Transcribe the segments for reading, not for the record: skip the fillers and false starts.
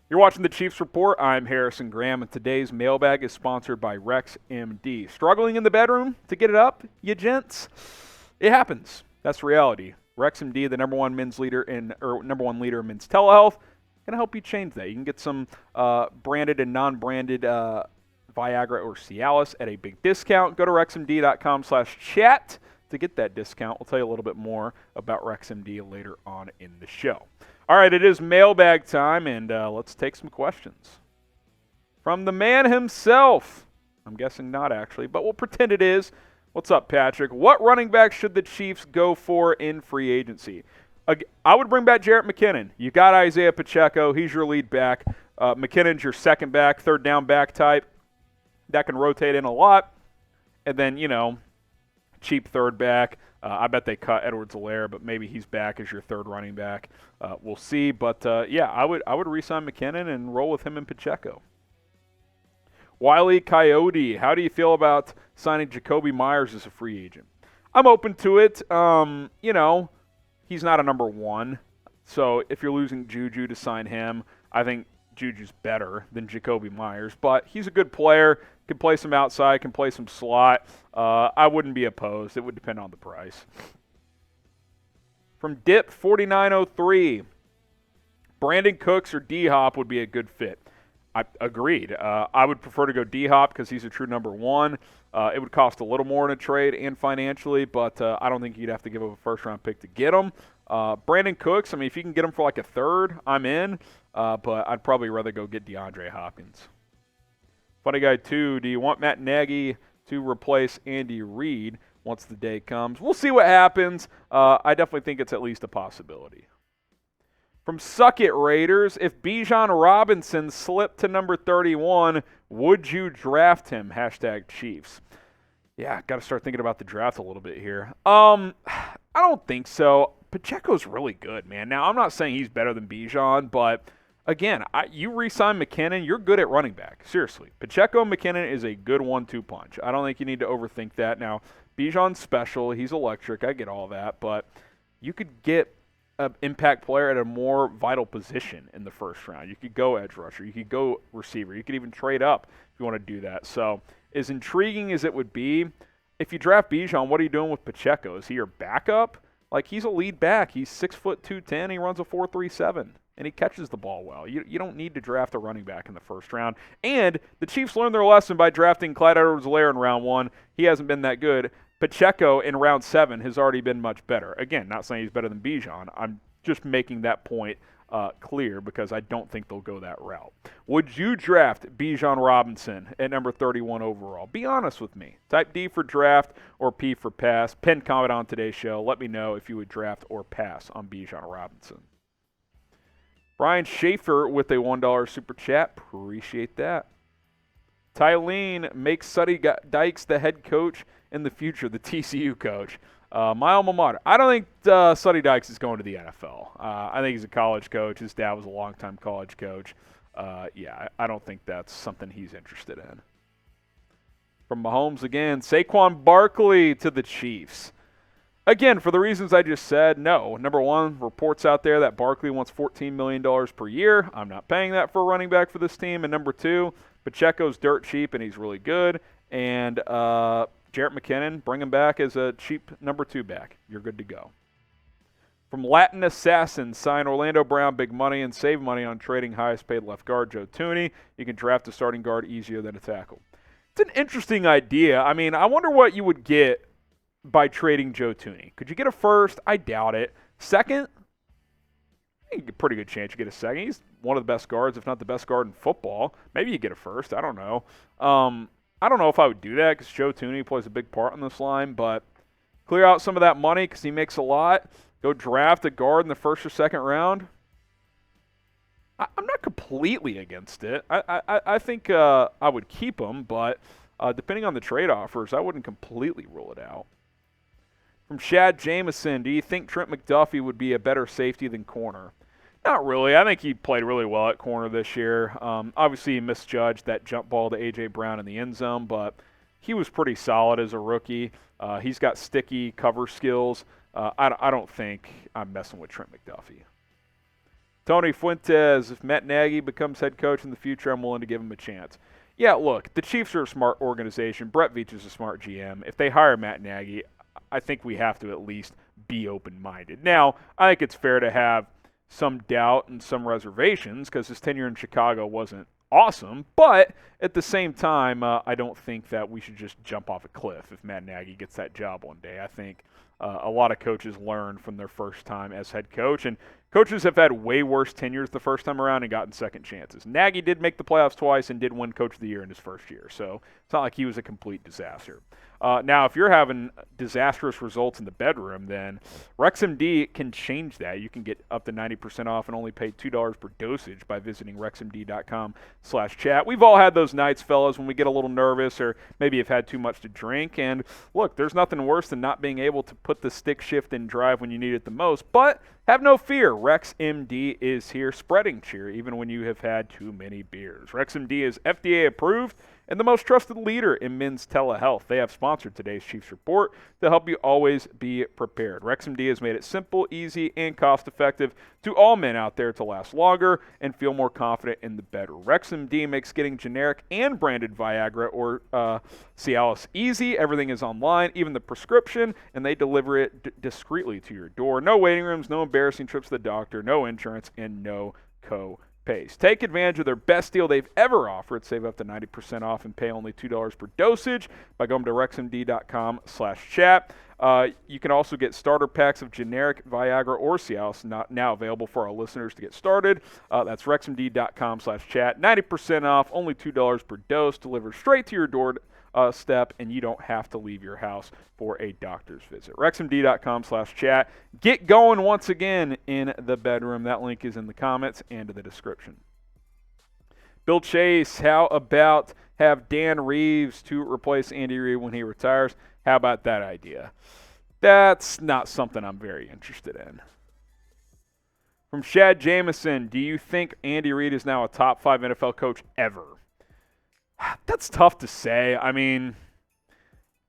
You're watching the Chiefs Report. I'm Harrison Graham, and today's mailbag is sponsored by RexMD. Struggling in the bedroom to get it up, you gents? It happens. That's reality. RexMD, the number one leader in men's telehealth, can help you change that. You can get some branded and non-branded Viagra or Cialis at a big discount. Go to rexmd.com/chat to get that discount. We'll tell you a little bit more about RexMD later on in the show. All right, it is mailbag time, and let's take some questions. From the man himself. I'm guessing not, actually, but we'll pretend it is. What's up, Patrick? What running back should the Chiefs go for in free agency? I would bring back Jerick McKinnon. You got Isaiah Pacheco. He's your lead back. McKinnon's your second back, third down back type. That can rotate in a lot. And then, cheap third back. I bet they cut Edwards-Helaire, but maybe he's back as your third running back. We'll see. But, I would re-sign McKinnon and roll with him and Pacheco. Wiley Coyote, how do you feel about signing Jakobi Meyers as a free agent? I'm open to it. He's not a number one. So if you're losing Juju to sign him, I think Juju's better than Jakobi Meyers. But he's a good player. Can play some outside, can play some slot. I wouldn't be opposed. It would depend on the price. From Dip4903, Brandin Cooks or D-Hop would be a good fit. I agreed. I would prefer to go D-Hop because he's a true number one. It would cost a little more in a trade and financially, but I don't think you'd have to give up a first-round pick to get him. Brandin Cooks, if you can get him for like a third, I'm in. But I'd probably rather go get DeAndre Hopkins. Funny Guy 2, do you want Matt Nagy to replace Andy Reid once the day comes? We'll see what happens. I definitely think it's at least a possibility. From Suck It Raiders, if Bijan Robinson slipped to number 31, would you draft him? #Chiefs. Yeah, got to start thinking about the draft a little bit here. I don't think so. Pacheco's really good, man. Now, I'm not saying he's better than Bijan, but again, you re-sign McKinnon, you're good at running back. Seriously. Pacheco and McKinnon is a good 1-2 punch. I don't think you need to overthink that. Now, Bijan's special. He's electric. I get all that. But you could get an impact player at a more vital position in the first round. You could go edge rusher. You could go receiver. You could even trade up if you want to do that. So as intriguing as it would be, if you draft Bijan, what are you doing with Pacheco? Is he your backup? Like, he's a lead back. He's 6'2", 210. He runs a 4.37. And he catches the ball well. You don't need to draft a running back in the first round. And the Chiefs learned their lesson by drafting Clyde Edwards-Helaire in round 1. He hasn't been that good. Pacheco in round 7 has already been much better. Again, not saying he's better than Bijan. I'm just making that point clear because I don't think they'll go that route. Would you draft Bijan Robinson at number 31 overall? Be honest with me. Type D for draft or P for pass. Pin comment on today's show. Let me know if you would draft or pass on Bijan Robinson. Brian Schaefer with a $1 super chat. Appreciate that. Tylene makes Sonny Dykes the head coach in the future, the TCU coach. My alma mater. I don't think Sonny Dykes is going to the NFL. I think he's a college coach. His dad was a longtime college coach. I don't think that's something he's interested in. From Mahomes again, Saquon Barkley to the Chiefs. Again, for the reasons I just said, no. Number one, reports out there that Barkley wants $14 million per year. I'm not paying that for a running back for this team. And number two, Pacheco's dirt cheap and he's really good. And Jerick McKinnon, bring him back as a cheap number 2 back. You're good to go. From Latin Assassin, sign Orlando Brown big money and save money on trading highest paid left guard Joe Thuney. You can draft a starting guard easier than a tackle. It's an interesting idea. I wonder what you would get by trading Joe Thuney. Could you get a first? I doubt it. Second? I think a pretty good chance you get a second. He's one of the best guards, if not the best guard in football. Maybe you get a first. I don't know. I don't know if I would do that because Joe Thuney plays a big part in this line, but clear out some of that money because he makes a lot. Go draft a guard in the first or second round. I'm not completely against it. I think I would keep him, but depending on the trade offers, I wouldn't completely rule it out. From Shad Jameson, do you think Trent McDuffie would be a better safety than corner? Not really. I think he played really well at corner this year. Obviously, he misjudged that jump ball to A.J. Brown in the end zone, but he was pretty solid as a rookie. He's got sticky cover skills. I don't think I'm messing with Trent McDuffie. Tony Fuentes, if Matt Nagy becomes head coach in the future, I'm willing to give him a chance. Yeah, look, the Chiefs are a smart organization. Brett Veach is a smart GM. If they hire Matt Nagy, I think we have to at least be open-minded. Now, I think it's fair to have some doubt and some reservations because his tenure in Chicago wasn't awesome, but at the same time, I don't think that we should just jump off a cliff if Matt Nagy gets that job one day. I think a lot of coaches learn from their first time as head coach, and coaches have had way worse tenures the first time around and gotten second chances. Nagy did make the playoffs twice and did win Coach of the Year in his first year, so it's not like he was a complete disaster. Now, if you're having disastrous results in the bedroom, then RexMD can change that. You can get up to 90% off and only pay $2 per dosage by visiting rexmd.com/chat. We've all had those nights, fellas, when we get a little nervous or maybe have had too much to drink. And look, there's nothing worse than not being able to put the stick shift in drive when you need it the most. But have no fear. RexMD is here spreading cheer even when you have had too many beers. RexMD is FDA approved and the most trusted leader in men's telehealth. They have sponsored today's Chiefs Report to help you always be prepared. RexMD has made it simple, easy, and cost-effective to all men out there to last longer and feel more confident in the bedroom. RexMD makes getting generic and branded Viagra or Cialis easy. Everything is online, even the prescription, and they deliver it discreetly to your door. No waiting rooms, no embarrassing trips to the doctor, no insurance, and no co-pays. Take advantage of their best deal they've ever offered. Save up to 90% off and pay only $2 per dosage by going to rexmd.com/chat. You can also get starter packs of generic Viagra or Cialis now available for our listeners to get started. That's rexmd.com/chat. 90% off, only $2 per dose, delivered straight to your door step, and you don't have to leave your house for a doctor's visit. rexmd.com/chat. Get going once again in the bedroom. That link is in the comments and the description. Bill Chase, how about have Dan Reaves to replace Andy Reid when he retires? How about that idea? That's not something I'm very interested in. From Shad Jameson, do you think Andy Reid is now a top 5 NFL coach ever? That's tough to say. I mean,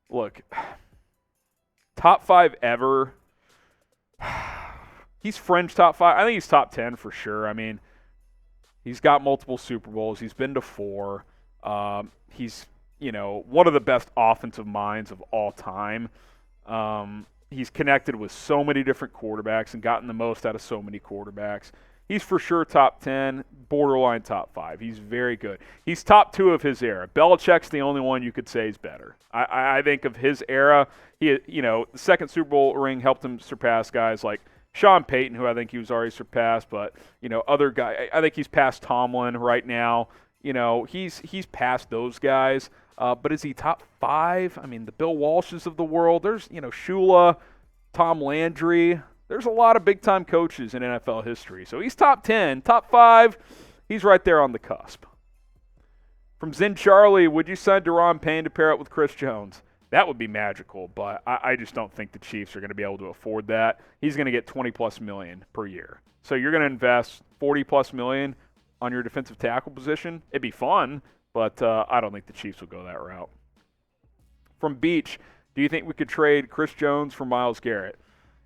look, top 5 ever. He's fringe top 5. I think he's top 10 for sure. I mean, he's got multiple Super Bowls. He's been to 4. He's, one of the best offensive minds of all time. He's connected with so many different quarterbacks and gotten the most out of so many quarterbacks. He's for sure top 10, borderline top 5. He's very good. He's top 2 of his era. Belichick's the only one you could say is better. I think of his era, the second Super Bowl ring helped him surpass guys like Sean Payton, who I think he was already surpassed, but, other guys. I think he's past Tomlin right now. He's past those guys. But is he top 5? I mean, the Bill Walshes of the world. There's, Shula, Tom Landry. There's a lot of big-time coaches in NFL history. So he's top 10. Top 5, he's right there on the cusp. From Zen Charlie, would you sign Daron Payne to pair up with Chris Jones? That would be magical, but I just don't think the Chiefs are going to be able to afford that. He's going to get $20+ million per year. So you're going to invest $40+ million on your defensive tackle position. It'd be fun, but I don't think the Chiefs will go that route. From Beach, do you think we could trade Chris Jones for Myles Garrett?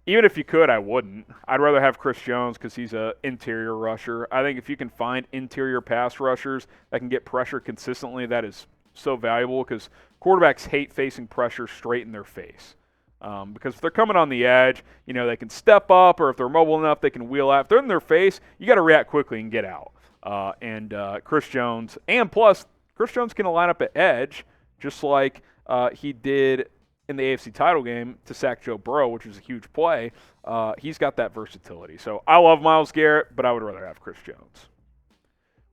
Even if you could, I wouldn't. I'd rather have Chris Jones because he's an interior rusher. I think if you can find interior pass rushers that can get pressure consistently, that is so valuable because quarterbacks hate facing pressure straight in their face. Because if they're coming on the edge, they can step up, or if they're mobile enough, they can wheel out. If they're in their face, you got to react quickly and get out. Chris Jones, and plus, Chris Jones can line up at edge just like he did in the AFC title game to sack Joe Burrow, which was a huge play. He's got that versatility. So I love Myles Garrett, but I would rather have Chris Jones.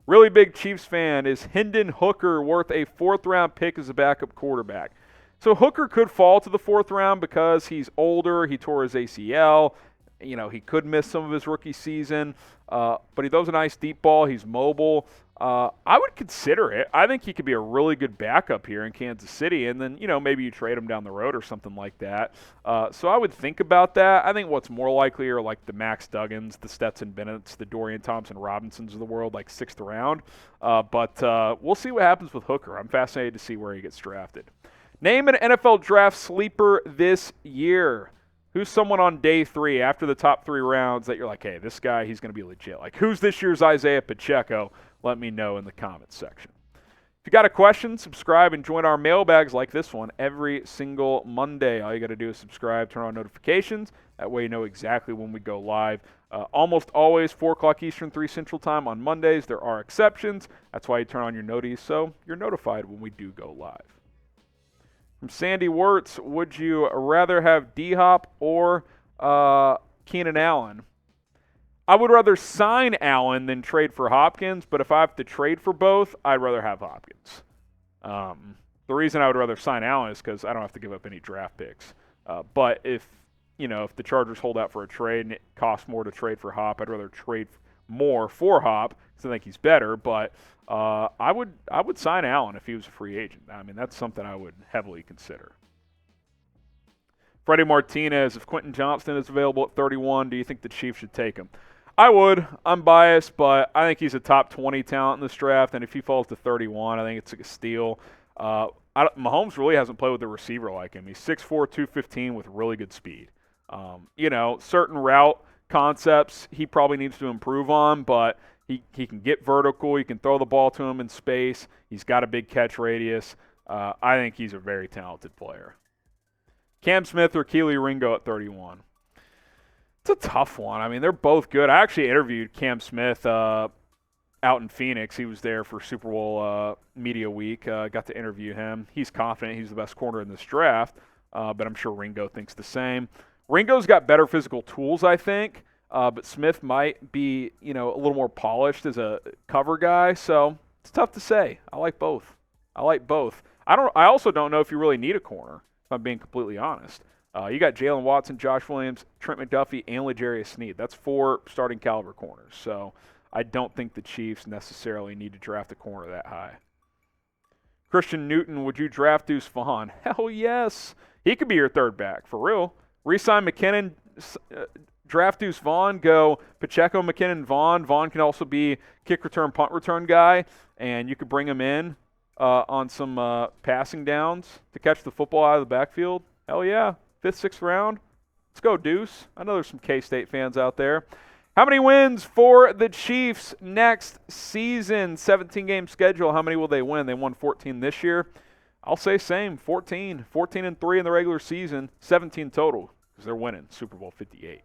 Really big Chiefs fan, is Hendon Hooker worth a 4th-round pick as a backup quarterback? So Hooker could fall to the 4th round because he's older. He tore his ACL. He could miss some of his rookie season, but he throws a nice deep ball. He's mobile. I would consider it. I think he could be a really good backup here in Kansas City, and then, maybe you trade him down the road or something like that. So I would think about that. I think what's more likely are like the Max Duggans, the Stetson Bennett's, the Dorian Thompson-Robinsons of the world, like 6th round. But we'll see what happens with Hooker. I'm fascinated to see where he gets drafted. Name an NFL draft sleeper this year. Who's someone on day 3 after the top 3 rounds that you're like, hey, this guy, he's going to be legit? Like, who's this year's Isaiah Pacheco? Let me know in the comments section. If you got a question, subscribe and join our mailbags like this one every single Monday. All you got to do is subscribe, turn on notifications. That way you know exactly when we go live. Almost always 4 o'clock Eastern, 3 Central Time on Mondays. There are exceptions. That's why you turn on your noties so you're notified when we do go live. From Sandy Wirtz, would you rather have D-Hop or Keenan Allen? I would rather sign Allen than trade for Hopkins, but if I have to trade for both, I'd rather have Hopkins. The reason I would rather sign Allen is because I don't have to give up any draft picks. But if the Chargers hold out for a trade and it costs more to trade for Hop, I'd rather trade more for Hop because I think he's better. But I would sign Allen if he was a free agent. I mean, that's something I would heavily consider. Freddie Martinez, if Quentin Johnston is available at 31, do you think the Chiefs should take him? I would. I'm biased, but I think he's a top 20 talent in this draft, and if he falls to 31, I think it's a steal. Mahomes really hasn't played with a receiver like him. He's 6'4", 215 with really good speed. Certain route concepts he probably needs to improve on, but he can get vertical. You can throw the ball to him in space. He's got a big catch radius. I think he's a very talented player. Cam Smith or Keely Ringo at 31? It's a tough one. I mean, they're both good. I actually interviewed Cam Smith out in Phoenix. He was there for Super Bowl Media Week. Got to interview him. He's confident he's the best corner in this draft, but I'm sure Ringo thinks the same. Ringo's got better physical tools, I think, but Smith might be, a little more polished as a cover guy. So it's tough to say. I like both. I also don't know if you really need a corner, if I'm being completely honest. You got Jalen Watson, Josh Williams, Trent McDuffie, and L'Jarius Sneed. That's 4 starting caliber corners. So I don't think the Chiefs necessarily need to draft a corner that high. Christian Newton, would you draft Deuce Vaughn? Hell yes. He could be your third back, for real. Re-sign McKinnon, draft Deuce Vaughn, go Pacheco, McKinnon, Vaughn. Vaughn can also be kick return, punt return guy, and you could bring him in on some passing downs to catch the football out of the backfield. Hell yeah. 5th, 6th round. Let's go, Deuce. I know there's some K-State fans out there. How many wins for the Chiefs next season? 17-game schedule. How many will they win? They won 14 this year. I'll say same, 14. 14-3 in the regular season, 17 total because they're winning Super Bowl 58.